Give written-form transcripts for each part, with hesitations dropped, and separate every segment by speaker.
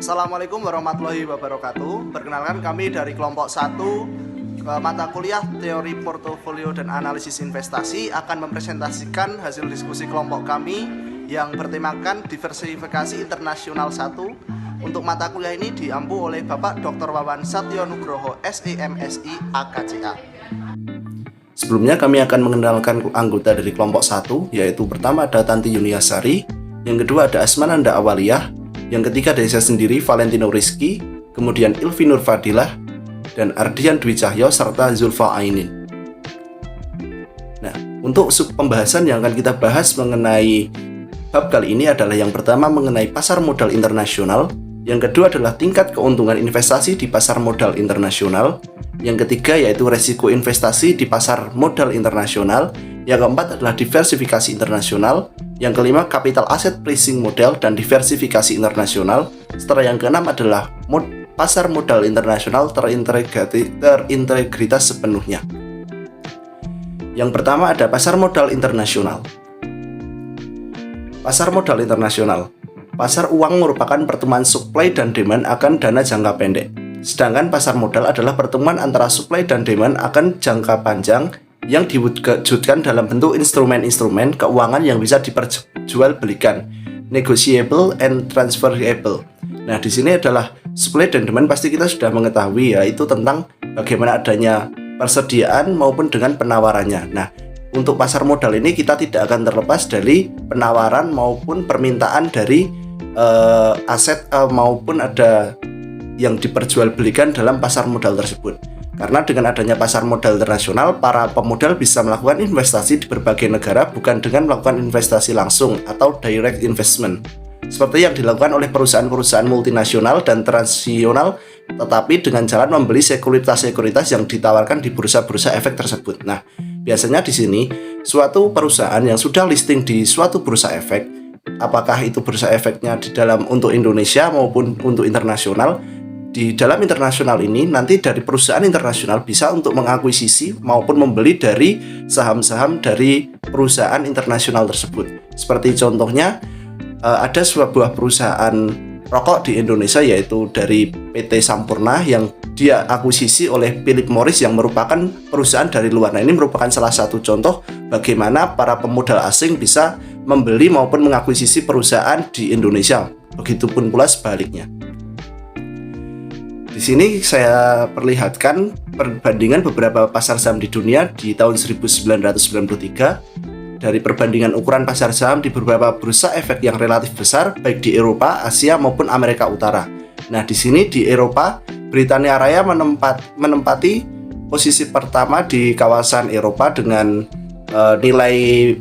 Speaker 1: Assalamualaikum warahmatullahi wabarakatuh. Perkenalkan kami dari kelompok 1 mata kuliah Teori Portofolio dan Analisis Investasi akan mempresentasikan hasil diskusi kelompok kami yang bertemakan Diversifikasi Internasional 1. Untuk mata kuliah ini diampu oleh Bapak Dr. Wawan Satyo Nugroho SEMSI AKCA. Sebelumnya kami akan mengenalkan anggota dari kelompok 1, yaitu pertama ada Tanti Yuniasari, yang kedua ada Asmananda Awaliyah, yang ketiga dari saya sendiri Valentino Rizky, kemudian Ilvi Nur Fadilah, dan Ardian Dwi Cahyo serta Zulfa Ainin. Nah, untuk pembahasan yang akan kita bahas mengenai bab kali ini adalah yang pertama mengenai pasar modal internasional, yang kedua adalah tingkat keuntungan investasi di pasar modal internasional, yang ketiga yaitu resiko investasi di pasar modal internasional, yang keempat adalah diversifikasi internasional, yang kelima capital asset pricing model dan diversifikasi internasional, setelah yang keenam adalah pasar modal internasional terintegritas sepenuhnya. Yang pertama ada pasar modal internasional. Pasar modal internasional. Pasar uang merupakan pertemuan supply dan demand akan dana jangka pendek. Sedangkan pasar modal adalah pertemuan antara supply dan demand akan jangka panjang yang diwujudkan dalam bentuk instrumen-instrumen keuangan yang bisa diperjualbelikan, negotiable and transferable. Nah, di sini adalah supply dan demand pasti kita sudah mengetahui, yaitu tentang bagaimana adanya persediaan maupun dengan penawarannya. Nah, untuk pasar modal ini kita tidak akan terlepas dari penawaran maupun permintaan dari aset maupun ada yang diperjualbelikan dalam pasar modal tersebut. Karena dengan adanya pasar modal internasional, para pemodal bisa melakukan investasi di berbagai negara bukan dengan melakukan investasi langsung atau direct investment, seperti yang dilakukan oleh perusahaan-perusahaan multinasional dan transnasional, tetapi dengan jalan membeli sekuritas-sekuritas yang ditawarkan di bursa-bursa efek tersebut. Nah, biasanya di sini suatu perusahaan yang sudah listing di suatu bursa efek, apakah itu bursa efeknya di dalam untuk Indonesia maupun untuk internasional, di dalam internasional ini nanti dari perusahaan internasional bisa untuk mengakuisisi maupun membeli dari saham-saham dari perusahaan internasional tersebut. Seperti contohnya ada sebuah perusahaan rokok di Indonesia yaitu dari PT Sampurna yang dia akuisisi oleh Philip Morris yang merupakan perusahaan dari luar. Nah, ini merupakan salah satu contoh bagaimana para pemodal asing bisa membeli maupun mengakuisisi perusahaan di Indonesia. Begitupun pula sebaliknya. Di sini saya perlihatkan perbandingan beberapa pasar saham di dunia di tahun 1993 dari perbandingan ukuran pasar saham di beberapa bursa efek yang relatif besar baik di Eropa, Asia maupun Amerika Utara. Nah, di sini di Eropa, Britania Raya menempati posisi pertama di kawasan Eropa dengan nilai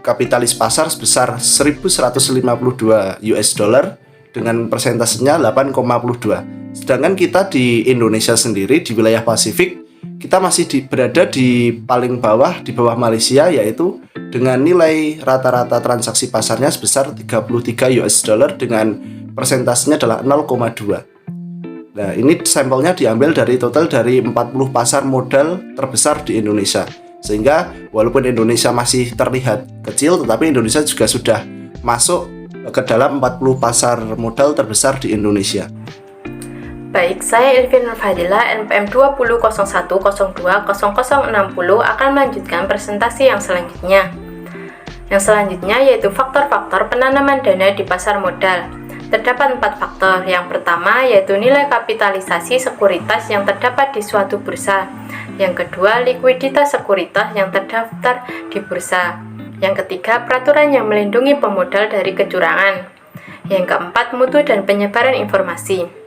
Speaker 1: kapitalis pasar sebesar 1.152 US dollar dengan persentasenya 8,2. Sedangkan kita di Indonesia sendiri di wilayah Pasifik kita masih berada di paling bawah, di bawah Malaysia, yaitu dengan nilai rata-rata transaksi pasarnya sebesar 33 US dollar dengan persentasenya adalah 0,2. Nah, ini sampelnya diambil dari total dari 40 pasar modal terbesar di Indonesia. Sehingga walaupun Indonesia masih terlihat kecil, tetapi Indonesia juga sudah masuk ke dalam 40 pasar modal terbesar di Indonesia.
Speaker 2: Baik, saya Ilvi Nur Fadilah, NPM 20.01.02.0060 akan melanjutkan presentasi yang selanjutnya. Yang selanjutnya yaitu faktor-faktor penanaman dana di pasar modal. Terdapat 4 faktor. Yang pertama yaitu nilai kapitalisasi sekuritas yang terdapat di suatu bursa. Yang kedua, likuiditas sekuritas yang terdaftar di bursa. Yang ketiga, peraturan yang melindungi pemodal dari kecurangan. Yang keempat, mutu dan penyebaran informasi.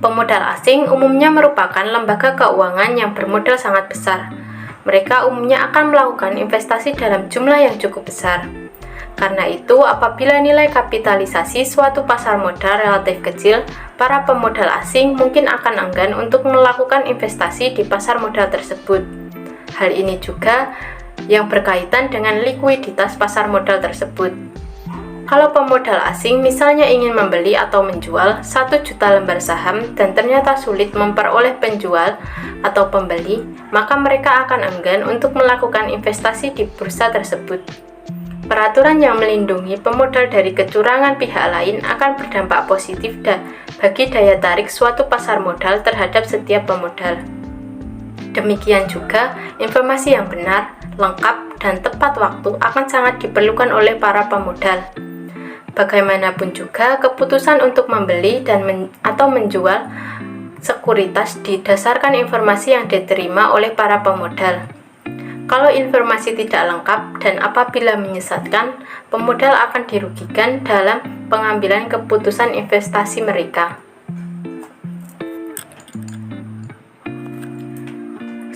Speaker 2: Pemodal asing umumnya merupakan lembaga keuangan yang bermodal sangat besar. Mereka umumnya akan melakukan investasi dalam jumlah yang cukup besar. Karena itu, apabila nilai kapitalisasi suatu pasar modal relatif kecil, para pemodal asing mungkin akan enggan untuk melakukan investasi di pasar modal tersebut. Hal ini juga yang berkaitan dengan likuiditas pasar modal tersebut. Kalau pemodal asing misalnya ingin membeli atau menjual 1 juta lembar saham dan ternyata sulit memperoleh penjual atau pembeli, maka mereka akan enggan untuk melakukan investasi di bursa tersebut. Peraturan yang melindungi pemodal dari kecurangan pihak lain akan berdampak positif bagi daya tarik suatu pasar modal terhadap setiap pemodal. Demikian juga, informasi yang benar, lengkap, dan tepat waktu akan sangat diperlukan oleh para pemodal. Bagaimanapun juga, keputusan untuk membeli atau menjual sekuritas didasarkan informasi yang diterima oleh para pemodal. Kalau informasi tidak lengkap dan apabila menyesatkan, pemodal akan dirugikan dalam pengambilan keputusan investasi mereka.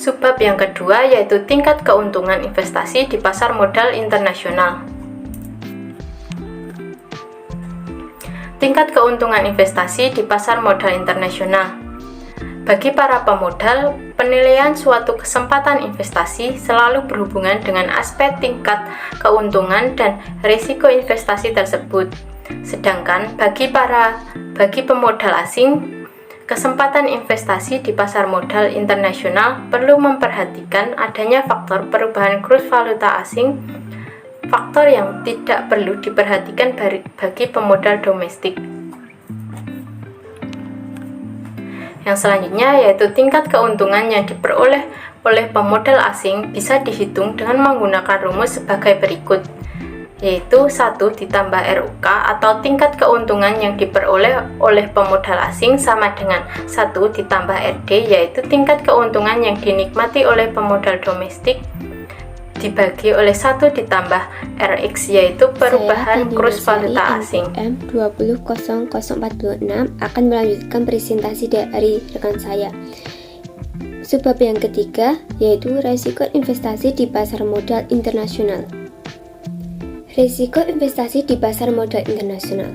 Speaker 2: Subbab yang kedua yaitu tingkat keuntungan investasi di pasar modal internasional. Tingkat keuntungan investasi di pasar modal internasional. Bagi para pemodal, penilaian suatu kesempatan investasi selalu berhubungan dengan aspek tingkat keuntungan dan risiko investasi tersebut. Sedangkan bagi pemodal asing, kesempatan investasi di pasar modal internasional perlu memperhatikan adanya faktor perubahan kurs valuta asing, faktor yang tidak perlu diperhatikan bagi pemodal domestik. Yang selanjutnya yaitu tingkat keuntungan yang diperoleh oleh pemodal asing bisa dihitung dengan menggunakan rumus sebagai berikut, yaitu 1 ditambah RUK atau tingkat keuntungan yang diperoleh oleh pemodal asing sama dengan 1 ditambah RD, yaitu tingkat keuntungan yang dinikmati oleh pemodal domestik dibagi oleh 1 ditambah RX, yaitu perubahan kurs valuta asing.
Speaker 3: M200046 akan melanjutkan presentasi dari rekan saya. Subbab yang ketiga yaitu risiko investasi di pasar modal internasional. Risiko investasi di pasar modal internasional.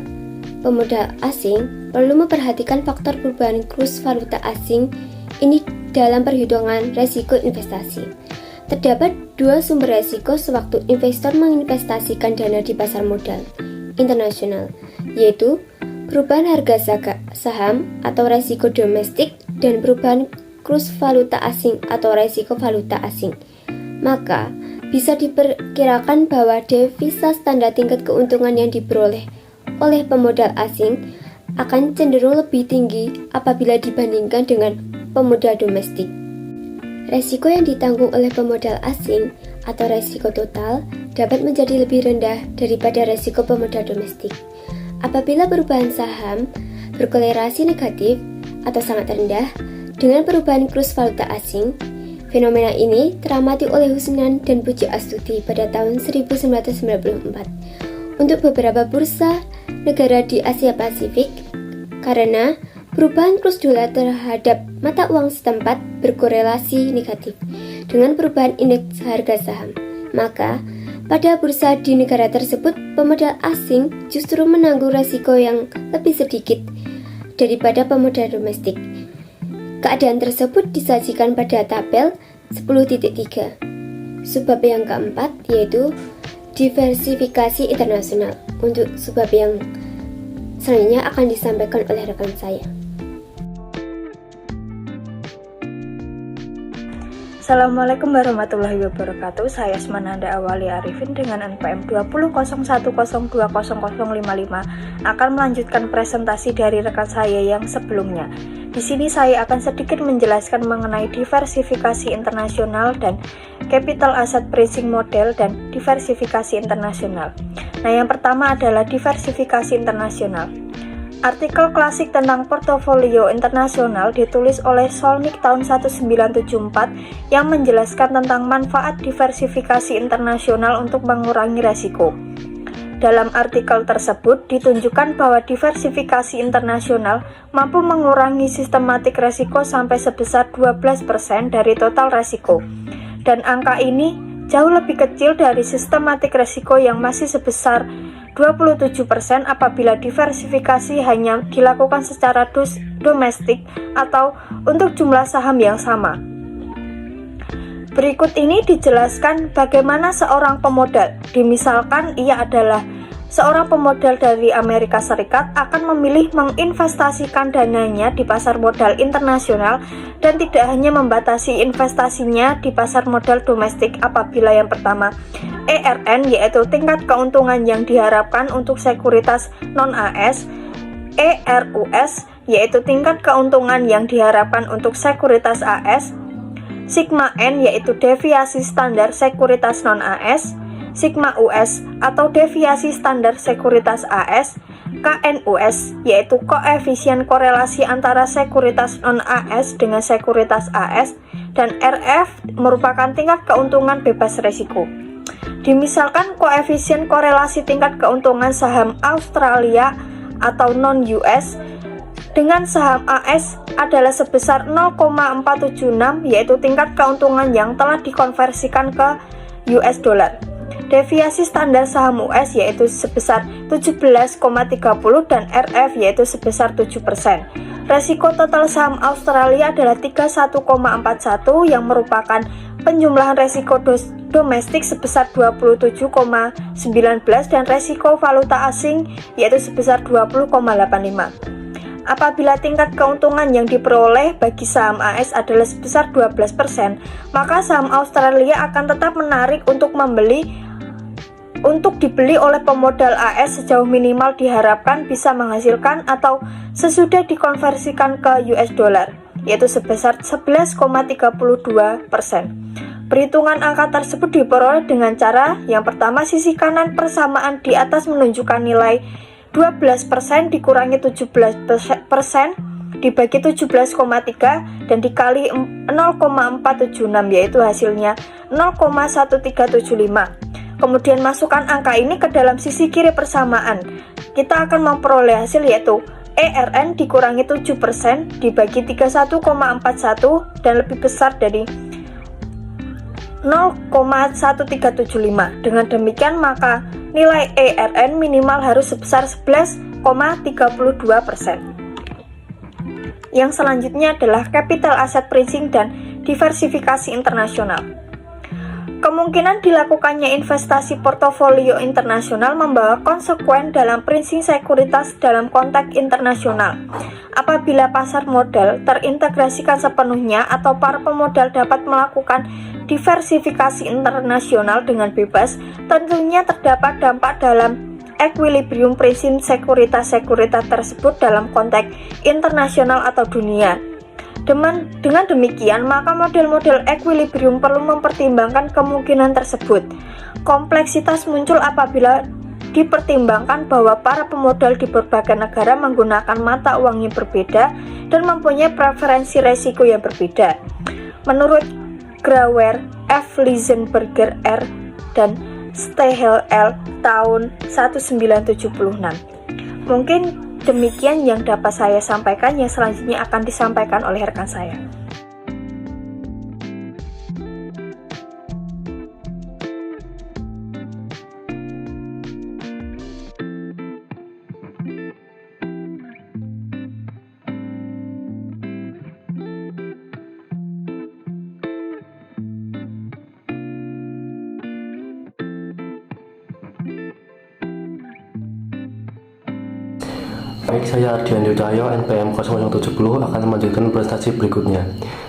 Speaker 3: Pemodal asing perlu memperhatikan faktor perubahan kurs valuta asing ini dalam perhitungan risiko investasi. Terdapat dua sumber risiko sewaktu investor menginvestasikan dana di pasar modal internasional, yaitu perubahan harga saham atau risiko domestik dan perubahan kurs valuta asing atau risiko valuta asing. Maka, bisa diperkirakan bahwa devisa standar tingkat keuntungan yang diperoleh oleh pemodal asing akan cenderung lebih tinggi apabila dibandingkan dengan pemodal domestik. Resiko yang ditanggung oleh pemodal asing atau resiko total dapat menjadi lebih rendah daripada resiko pemodal domestik. Apabila perubahan saham berkolerasi negatif atau sangat rendah dengan perubahan kurs valuta asing, fenomena ini teramati oleh Husnan dan Puji Astuti pada tahun 1994 untuk beberapa bursa negara di Asia Pasifik karena perubahan kurs dolar terhadap mata uang setempat berkorelasi negatif dengan perubahan indeks harga saham. Maka, pada bursa di negara tersebut, pemodal asing justru menanggung risiko yang lebih sedikit daripada pemodal domestik. Keadaan tersebut disajikan pada tabel 10.3. Subbab yang keempat yaitu diversifikasi internasional. Untuk subbab yang selanjutnya akan disampaikan oleh rekan saya.
Speaker 4: Assalamualaikum warahmatullahi wabarakatuh. Saya Asmananda Awali Arifin dengan NPM 2001020055 akan melanjutkan presentasi dari rekan saya yang sebelumnya. Di sini saya akan sedikit menjelaskan mengenai diversifikasi internasional dan capital asset pricing model dan diversifikasi internasional. Nah, yang pertama adalah diversifikasi internasional. Artikel klasik tentang portofolio internasional ditulis oleh Skolnick tahun 1974 yang menjelaskan tentang manfaat diversifikasi internasional untuk mengurangi resiko. Dalam artikel tersebut ditunjukkan bahwa diversifikasi internasional mampu mengurangi sistematik resiko sampai sebesar 12% dari total resiko. Dan angka ini jauh lebih kecil dari sistematik resiko yang masih sebesar 27% apabila diversifikasi hanya dilakukan secara domestik atau untuk jumlah saham yang sama. Berikut ini dijelaskan bagaimana seorang pemodal, dimisalkan ia adalah seorang pemodal dari Amerika Serikat, akan memilih menginvestasikan dananya di pasar modal internasional dan tidak hanya membatasi investasinya di pasar modal domestik apabila yang pertama ERN yaitu tingkat keuntungan yang diharapkan untuk sekuritas non-AS, ERUS yaitu tingkat keuntungan yang diharapkan untuk sekuritas AS, Sigma N yaitu deviasi standar sekuritas non-AS, Sigma US atau deviasi standar sekuritas AS, KNUS yaitu koefisien korelasi antara sekuritas non-AS dengan sekuritas AS, dan RF merupakan tingkat keuntungan bebas risiko. Dimisalkan koefisien korelasi tingkat keuntungan saham Australia atau non-US dengan saham AS adalah sebesar 0,476 yaitu tingkat keuntungan yang telah dikonversikan ke US dollar. Deviasi standar saham US yaitu sebesar 17,30 dan RF yaitu sebesar 7%. Resiko total saham Australia adalah 31,41 yang merupakan penjumlahan resiko domestik sebesar 27,19 dan resiko valuta asing yaitu sebesar 20,85. Apabila tingkat keuntungan yang diperoleh bagi saham AS adalah sebesar 12%, maka saham Australia akan tetap menarik untuk dibeli oleh pemodal AS sejauh minimal diharapkan bisa menghasilkan atau sesudah dikonversikan ke US dollar, yaitu sebesar 11,32%. Perhitungan angka tersebut diperoleh dengan cara yang pertama, sisi kanan persamaan di atas menunjukkan nilai 12% dikurangi 17% dibagi 17,3 dan dikali 0,476 yaitu hasilnya 0,1375. Kemudian masukkan angka ini ke dalam sisi kiri persamaan. Kita akan memperoleh hasil yaitu ERN dikurangi 7% dibagi 31,41 dan lebih besar dari 0,1375. Dengan demikian maka nilai ERN minimal harus sebesar 11,32%. Yang selanjutnya adalah capital asset pricing dan diversifikasi internasional. Kemungkinan dilakukannya investasi portofolio internasional membawa konsekuen dalam pricing sekuritas dalam konteks internasional. Apabila pasar modal terintegrasikan sepenuhnya atau para pemodal dapat melakukan diversifikasi internasional dengan bebas, tentunya terdapat dampak dalam equilibrium pricing sekuritas-sekuritas tersebut dalam konteks internasional atau dunia. Dengan demikian, maka model-model equilibrium perlu mempertimbangkan kemungkinan tersebut. Kompleksitas muncul apabila dipertimbangkan bahwa para pemodal di berbagai negara menggunakan mata uang yang berbeda dan mempunyai preferensi resiko yang berbeda. Menurut Grauer, F. Lisenberger R. dan Stahel L. tahun 1976. Mungkin demikian yang dapat saya sampaikan, yang selanjutnya akan disampaikan oleh rekan saya.
Speaker 5: Baik, saya Ardian Cahyo, NPM 0070 akan melanjutkan presentasi berikutnya.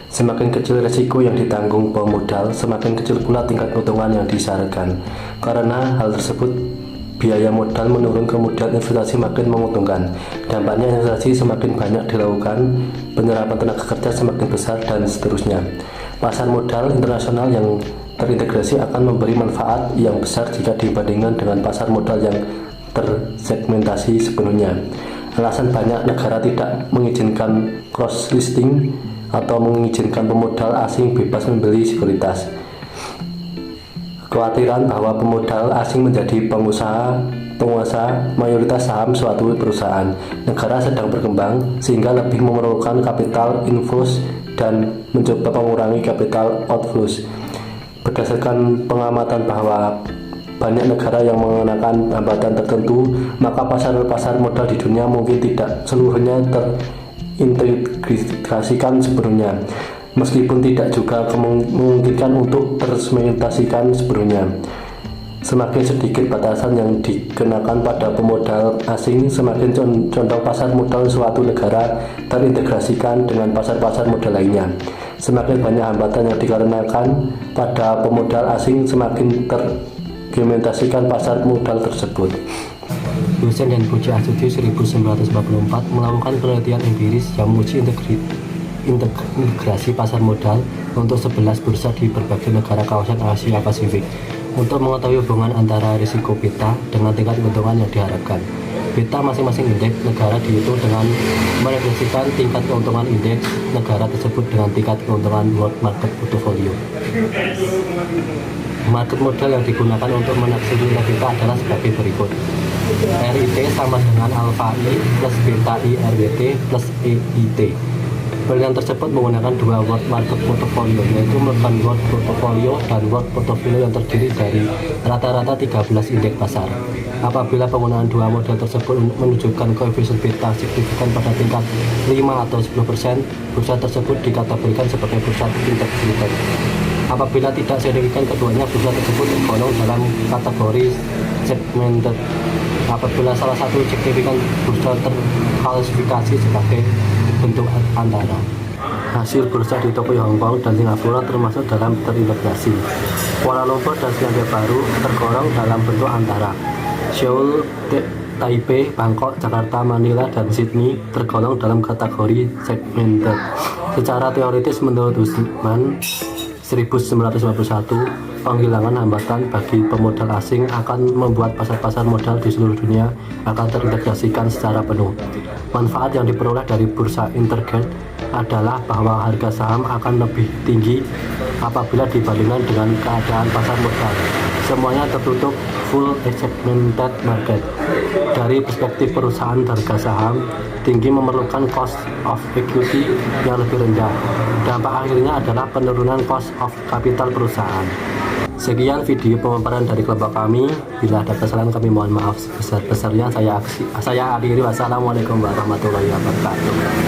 Speaker 5: Semakin kecil resiko yang ditanggung pemodal, semakin kecil pula tingkat keuntungan yang disyaratkan. Karena hal tersebut, biaya modal menurun, kemudian investasi makin menguntungkan. Dampaknya investasi semakin banyak dilakukan, penyerapan tenaga kerja semakin besar, dan seterusnya. Pasar modal internasional yang terintegrasi akan memberi manfaat yang besar jika dibandingkan dengan pasar modal yang tersegmentasi sepenuhnya. Alasan banyak negara tidak mengizinkan cross-listing atau mengizinkan pemodal asing bebas membeli sekuritas. Kekhawatiran bahwa pemodal asing menjadi penguasa mayoritas saham suatu perusahaan. Negara sedang berkembang sehingga lebih memerlukan capital inflows dan mencoba mengurangi capital outflows. Berdasarkan pengamatan bahwa banyak negara yang mengenakan hambatan tertentu, maka pasar-pasar modal di dunia mungkin tidak seluruhnya terintegrasikan sepenuhnya, meskipun tidak juga memungkinkan untuk tersegmentasikan sepenuhnya. Semakin sedikit batasan yang dikenakan pada pemodal asing, semakin condong pasar modal suatu negara terintegrasikan dengan pasar-pasar modal lainnya. Semakin banyak hambatan yang dikarenakan pada pemodal asing, semakin mensegmentasikan pasar modal tersebut. Dosen dan Puji Astuti 1944 melakukan penelitian empiris yang menguji integrasi pasar modal untuk 11 bursa di berbagai negara kawasan Asia Pasifik untuk mengetahui hubungan antara risiko beta dengan tingkat keuntungan yang diharapkan. Beta masing-masing indeks negara dihitung dengan merefleksikan tingkat keuntungan indeks negara tersebut dengan tingkat keuntungan world market portfolio. Market model yang digunakan untuk menaksir nilai beta adalah sebagai berikut. RIT sama dengan alpha I plus beta I RWT plus EIT. Penelitian tersebut menggunakan dua world market portfolio, yaitu Morgan World Portfolio dan World Portfolio yang terdiri dari rata-rata 13 indeks pasar. Apabila penggunaan dua model tersebut menunjukkan koefisien beta signifikan pada tingkat 5 atau 10%, bursa tersebut dikategorikan sebagai bursa integrated. Apabila tidak signifikan keduanya, bursa tersebut tergolong dalam kategori segmented. Apabila salah satu signifikan, bursa terklasifikasi sebagai bentuk antara. Hasil bursa di Tokyo, Hong Kong, dan Singapura termasuk dalam terintegrasi. Kuala Lumpur dan Selandia Baru tergolong dalam bentuk antara. Seoul, Taipei, Bangkok, Jakarta, Manila, dan Sydney tergolong dalam kategori segmented. Secara teoritis menurut Usman 1951, penghilangan hambatan bagi pemodal asing akan membuat pasar-pasar modal di seluruh dunia akan terintegrasikan secara penuh. Manfaat yang diperoleh dari bursa integrated adalah bahwa harga saham akan lebih tinggi apabila dibandingkan dengan keadaan pasar modal. Semuanya tertutup full segmented market. Dari perspektif perusahaan harga saham tinggi memerlukan cost of equity yang lebih rendah. Dampak akhirnya adalah penurunan cost of capital perusahaan. Sekian video pemaparan dari kelompok kami. Bila ada kesalahan kami mohon maaf sebesar-besarnya. Saya akhiri. Wassalamualaikum warahmatullahi wabarakatuh.